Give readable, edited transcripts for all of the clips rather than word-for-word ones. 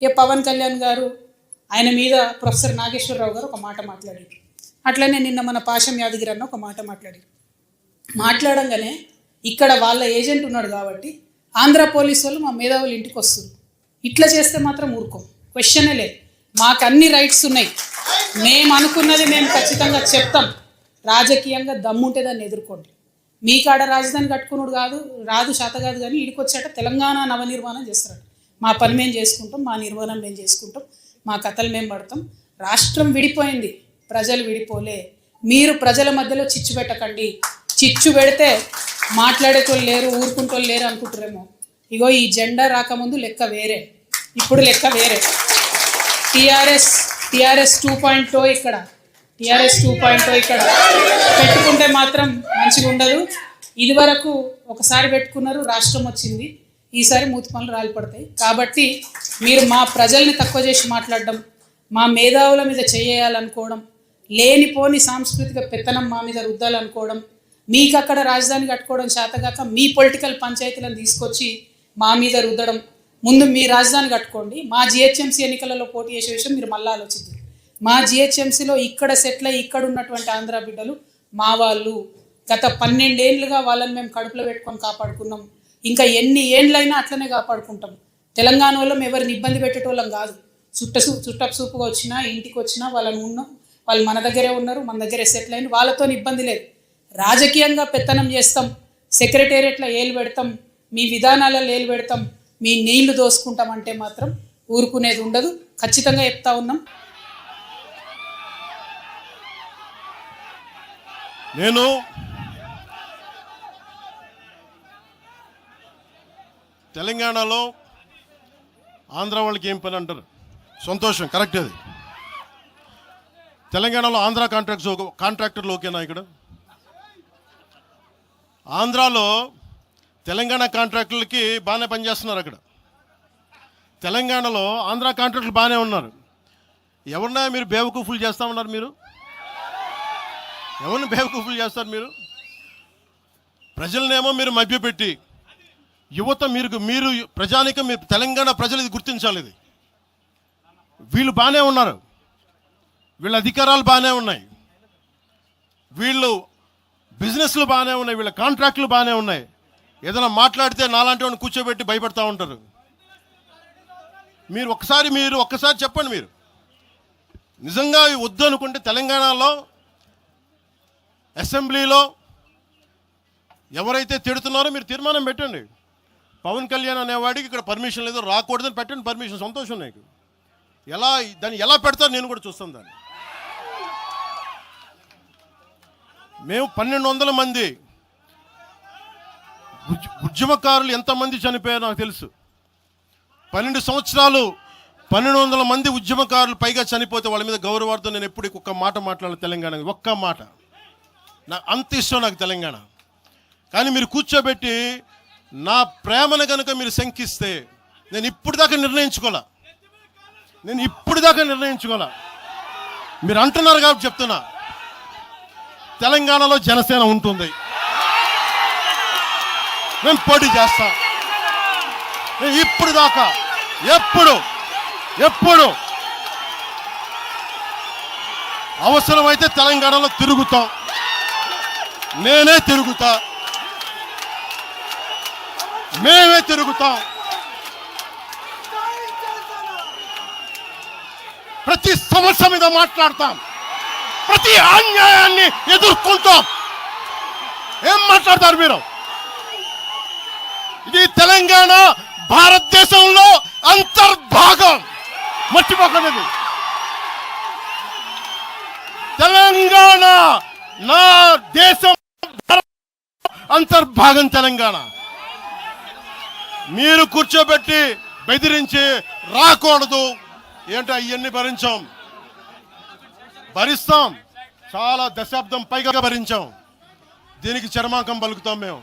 ఇక పవన్ కళ్యాణ్ గారు ఆయన మీద ప్రొఫెసర్ నాగేశ్వరరావు గారు ఒక మాట మాట్లాడారు. అట్లనే నిన్న మన పాశం యాదగిరి అన్న ఒక మాట మాట్లాడారు. మాట్లాడంగానే ఇక్కడ వాళ్ళ ఏజెంట్ ఉన్నాడు కాబట్టి ఆంధ్ర పోలీసు వాళ్ళు మా మేధావులు ఇంటికి వస్తారు. ఇట్లా చేస్తే మాత్రం ఊరుకోం, క్వశ్చనే లేదు. మాకు అన్ని రైట్స్ ఉన్నాయి, మేము అనుకున్నది మేము ఖచ్చితంగా చెప్తాం. రాజకీయంగా దమ్ముంటే దాన్ని ఎదుర్కోండి. మీ కాడ రాజధాని కట్టుకున్నాడు రాదు శాత కాదు, కానీ ఇడికి వచ్చాట తెలంగాణ నవనిర్మాణం చేస్తాడు. మా పని మేము చేసుకుంటాం, మా నిర్మాణం మేము చేసుకుంటాం, మా కథలు మేము పడతాం. రాష్ట్రం విడిపోయింది, ప్రజలు విడిపోలే. మీరు ప్రజల మధ్యలో చిచ్చు పెట్టకండి. చిచ్చు పెడితే మాట్లాడేటోళ్ళు లేరు, ఊరుకుంటోళ్ళు లేరు అనుకుంటారేమో. ఇగో ఈ జెండా రాకముందు లెక్క వేరే, ఇప్పుడు లెక్క వేరే. టీఆర్ఎస్ 2.0 ఇక్కడ, టీఆర్ఎస్ 2.0 ఇక్కడ పెట్టుకుంటే మాత్రం మంచిగా ఉండదు. ఇది వరకు ఒకసారి పెట్టుకున్నారు, రాష్ట్రం వచ్చింది. ఈసారి మూతి పనులు రాలిపడతాయి. కాబట్టి మీరు మా ప్రజల్ని తక్కువ చేసి మాట్లాడడం, మా మేధావుల మీద చేయాలనుకోవడం, లేనిపోని సాంస్కృతిక పెత్తనం మా మీద రుద్దాలనుకోవడం, మీకు అక్కడ రాజధాని కట్టుకోవడం చేతగాక మీ పొలిటికల్ పంచాయతీలను తీసుకొచ్చి మా మీద రుద్దడం. ముందు మీ రాజధాని కట్టుకోండి. మా జిహెచ్ఎంసీ ఎన్నికలలో పోటీ చేసే విషయం మీరు మళ్ళీ ఆలోచించారు. మా జిహెచ్ఎంసీలో ఇక్కడ సెటిల్ అయ్యి ఇక్కడ ఉన్నటువంటి ఆంధ్ర బిడ్డలు మా వాళ్ళు. గత 12 ఏళ్ళుగా వాళ్ళని మేము కడుపులో పెట్టుకొని కాపాడుకున్నాం. ఇంకా ఎన్ని ఏండ్లైనా అట్లనే కాపాడుకుంటాం. తెలంగాణ వాళ్ళం ఎవరిని ఇబ్బంది పెట్టేటోళ్ళం కాదు. చుట్టపు చూపుగా వచ్చినా ఇంటికి వచ్చినా వాళ్ళని ఉన్నాం, వాళ్ళు మన దగ్గరే ఉన్నారు, మన దగ్గరే సెటిల్ అయిన వాళ్ళతో ఇబ్బంది లేదు. రాజకీయంగా పెత్తనం చేస్తాం, సెక్రటేరియట్లో ఏలు పెడతాం, మీ విధానాలలో ఏలు పెడతాం, మీ నీళ్లు దోసుకుంటామంటే మాత్రం ఊరుకునేది ఉండదు. ఖచ్చితంగా చెప్తా ఉన్నాం. నేను తెలంగాణలో ఆంధ్ర వాళ్ళకి ఏం పని అంటారు, సంతోషం, కరెక్ట్. అది తెలంగాణలో ఆంధ్ర కాంట్రాక్టర్లు ఓకేనా? ఇక్కడ ఆంధ్రాలో తెలంగాణ కాంట్రాక్టర్లకి బాగానే పనిచేస్తున్నారు. అక్కడ తెలంగాణలో ఆంధ్ర కాంట్రాక్టర్లు బాగానే ఉన్నారు. ఎవరినా మీరు బేవకూఫులు చేస్తూ ఉన్నారు. మీరు ఎవరిని బేవకూఫులు చేస్తారు? మీరు ప్రజలనేమో మీరు మభ్యపెట్టి, యువత మీరు ప్రజానికం, మీరు తెలంగాణ ప్రజలు ఇది గుర్తించాలి. ఇది వీళ్ళు బాగానే ఉన్నారు, వీళ్ళ అధికారాలు బాగానే ఉన్నాయి, వీళ్ళు బిజినెస్లు బాగానే ఉన్నాయి, వీళ్ళ కాంట్రాక్టులు బాగానే ఉన్నాయి. ఏదైనా మాట్లాడితే నాలాంటి వాడిని కూర్చోబెట్టి భయపడతా ఉంటారు. మీరు ఒక్కసారి చెప్పండి. మీరు నిజంగా వద్దు అనుకుంటే తెలంగాణలో అసెంబ్లీలో ఎవరైతే తిడుతున్నారో మీరు తీర్మానం పెట్టండి. పవన్ కళ్యాణ్ అనేవాడికి ఇక్కడ పర్మిషన్ లేదు, రాకూడదని పెట్టండి పర్మిషన్. సంతోషం నాకు. దాన్ని ఎలా పెడతారు నేను కూడా చూస్తాను. దాన్ని మేము 1200 మంది ఉద్యమకారులు ఎంతమంది చనిపోయారో నాకు తెలుసు. 12 సంవత్సరాలు 1200 మంది ఉద్యమకారులు పైగా చనిపోతే వాళ్ళ మీద గౌరవార్థం నేను ఎప్పుడు ఒక్క మాట మాట్లాడాలి తెలంగాణ, ఒక్క మాట. నాకు అంత ఇష్టం నాకు తెలంగాణ. కానీ మీరు కూర్చోబెట్టి నా ప్రేమను కనుక మీరు శంకిస్తే నేను ఇప్పుడు దాకా నిర్ణయించుకోలే. మీరు అంటున్నారు కాబట్టి చెప్తున్నా, తెలంగాణలో జనసేన ఉంటుంది, మేము పోటీ చేస్తాం. నేను ఇప్పుడు దాకా ఎప్పుడు అవసరమైతే తెలంగాణలో తిరుగుతాం, నేనే తిరుగుతా, మేమే తిరుగుతాం. ప్రతి సమస్య మీద మాట్లాడతాం, ప్రతి అన్యాయాన్ని ఎదుర్కొంటాం. ఏం మాట్లాడతారు మీరు? ఇది తెలంగాణ భారతదేశంలో అంతర్భాగం, మర్చిపోకండి. తెలంగాణ నా దేశం అంతర్భాగం. తెలంగాణ మీరు కూర్చోబెట్టి బెదిరించి రాకూడదు ఏంటో అవన్నీ భరిస్తాం. చాలా దశాబ్దం పైగా భరించాం. దీనికి చర్మాంకం పలుకుతాం మేము.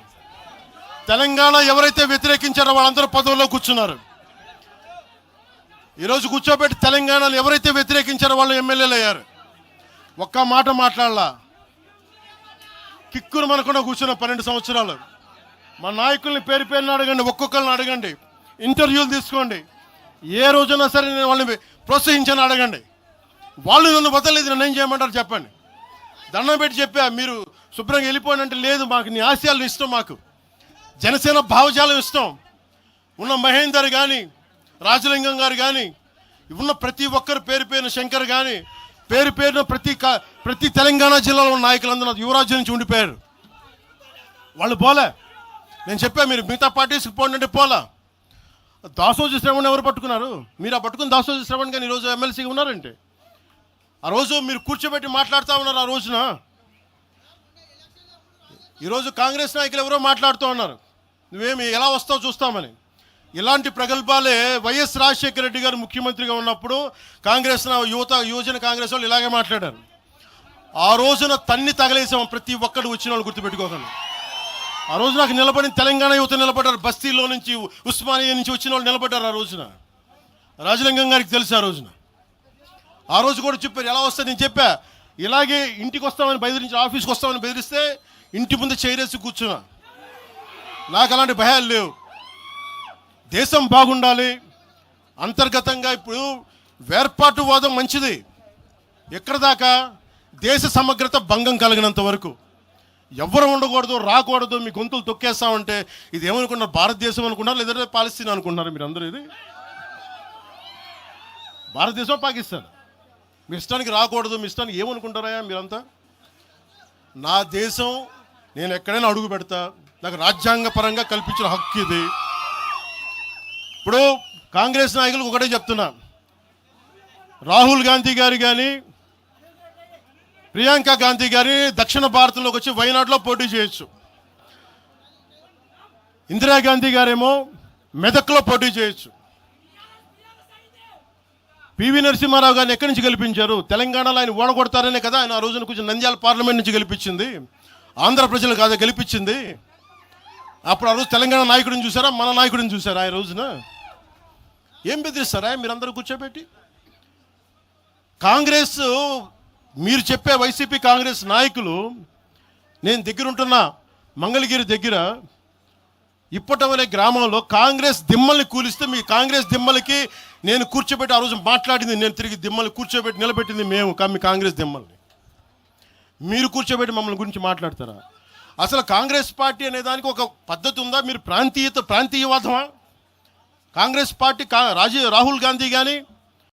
తెలంగాణ ఎవరైతే వ్యతిరేకించారో వాళ్ళందరూ పదవుల్లో కూర్చున్నారు. ఈరోజు కూర్చోబెట్టి తెలంగాణను ఎవరైతే వ్యతిరేకించారో వాళ్ళు ఎమ్మెల్యేలు అయ్యారు. ఒక్క మాట మాట్లాడలా. కిక్కురు మనకుండా కూర్చున్న 12 సంవత్సరాలు. మా నాయకుల్ని పేరు పేరుని అడగండి, ఒక్కొక్కరిని అడగండి, ఇంటర్వ్యూలు తీసుకోండి. ఏ రోజైనా సరే నేను వాళ్ళని ప్రోత్సహించాను అడగండి. వాళ్ళు నన్ను వదలలేదు, నన్ను ఏం చేయమంటారు చెప్పండి. దండం పెట్టి చెప్పా, మీరు శుభ్రంగా వెళ్ళిపోండి అంటే లేదు, మాకు నీ ఆశయాలను ఇష్టం, మాకు జనసేన భావజాలం ఇష్టం. ఉన్న మహేందర్ కానీ, రాజలింగం గారు కానీ, ఉన్న ప్రతి ఒక్కరు పేరు పేరున శంకర్ కానీ, పేరు పేరున ప్రతి తెలంగాణ జిల్లాలో ఉన్న నాయకులందరూ యువరాజ్యం నుంచి ఉండిపోయారు. వాళ్ళు పోలే. నేను చెప్పా మీరు మిగతా పార్టీస్కి పోండి అంటే పోలా. దాసోజు శ్రవణ్ ఎవరు పట్టుకున్నారు? మీరు ఆ పట్టుకుని దాసోజు శ్రవణ్ కానీ ఈరోజు ఎమ్మెల్సీగా ఉన్నారంటే, ఆ రోజు మీరు కూర్చోబెట్టి మాట్లాడుతూ ఉన్నారు. ఆ రోజున ఈరోజు కాంగ్రెస్ నాయకులు ఎవరో మాట్లాడుతూ ఉన్నారు, నువ్వేమి ఎలా వస్తావు చూస్తామని. ఇలాంటి ప్రగల్భాలే వైఎస్ రాజశేఖర రెడ్డి గారు ముఖ్యమంత్రిగా ఉన్నప్పుడు కాంగ్రెస్ యువజన కాంగ్రెస్ వాళ్ళు ఇలాగే మాట్లాడారు. ఆ రోజున తన్ని తగలేసాం ప్రతి ఒక్కడు వచ్చిన వాళ్ళు గుర్తుపెట్టుకోకండి. ఆ రోజు నాకు నిలబడిన తెలంగాణ యువత నిలబడ్డారు, బస్తీలో నుంచి ఉస్మానియా నుంచి వచ్చిన వాళ్ళు నిలబడ్డారు. ఆ రోజున రాజలింగం గారికి తెలుసు. ఆ రోజు కూడా చెప్పారు ఎలా వస్తుంది. నేను చెప్పా ఇలాగే ఇంటికి వస్తామని బెదిరించి, ఆఫీస్కి వస్తామని బెదిరిస్తే ఇంటి ముందు చైరేసి కూర్చున్నా. నాకు అలాంటి భయాలు లేవు. దేశం బాగుండాలి అంతర్గతంగా. ఇప్పుడు వేర్పాటువాదం మంచిది ఎక్కడ దాకా, దేశ సమగ్రత భంగం కలిగినంత వరకు. ఎవరు ఉండకూడదు, రాకూడదు, మీ గొంతులు తొక్కేస్తామంటే ఇది ఏమనుకున్నారు? భారతదేశం అనుకున్నారు లేదా పాలస్తీనా అనుకుంటున్నారు? మీరు అందరూ ఇది భారతదేశం పాకిస్తాన్. మీ ఇష్టానికి రాకూడదు, మీ ఇష్టానికి ఏమనుకుంటారా మీరంతా? నా దేశం, నేను ఎక్కడైనా అడుగు పెడతా, నాకు రాజ్యాంగ పరంగా కల్పించిన హక్కు ఇది. ఇప్పుడు కాంగ్రెస్ నాయకులకు ఒకటే చెప్తున్నా, రాహుల్ గాంధీ గారు కానీ ప్రియాంక గాంధీ గారి దక్షిణ భారతంలోకి వచ్చి వైనాడులో పోటీ చేయొచ్చు. ఇందిరాగాంధీ గారేమో మెదక్లో పోటీ చేయొచ్చు. పివి నరసింహారావు గారిని ఎక్కడి నుంచి గెలిపించారు? తెలంగాణలో ఆయన ఓడగొడతారనే కదా ఆయన ఆ రోజున కొంచెం నంద్యాల పార్లమెంట్ నుంచి గెలిపించింది. ఆంధ్ర ప్రజలు కాదా గెలిపించింది? అప్పుడు ఆ రోజు తెలంగాణ నాయకుడిని చూసారా, మన నాయకుడిని చూసారా? ఆ రోజున ఏం బెదిరిస్తారా మీరందరూ కూర్చోబెట్టి? కాంగ్రెస్, మీరు చెప్పే వైసీపీ కాంగ్రెస్ నాయకులు, నేను దగ్గరుంటున్న మంగళగిరి దగ్గర ఇప్పటం అనే గ్రామంలో కాంగ్రెస్ దిమ్మల్ని కూలిస్తే, మీ కాంగ్రెస్ దిమ్మలకి నేను కూర్చోబెట్టి ఆ రోజు మాట్లాడింది, నేను తిరిగి దిమ్మల్ని కూర్చోబెట్టి నిలబెట్టింది మేము, మీ కాంగ్రెస్ దిమ్మల్ని. మీరు కూర్చోబెట్టి మమ్మల్ని గురించి మాట్లాడతారా? అసలు కాంగ్రెస్ పార్టీ అనే దానికి ఒక పద్ధతి ఉందా? మీరు ప్రాంతీయవాదమా? కాంగ్రెస్ పార్టీ రాహుల్ గాంధీ కానీ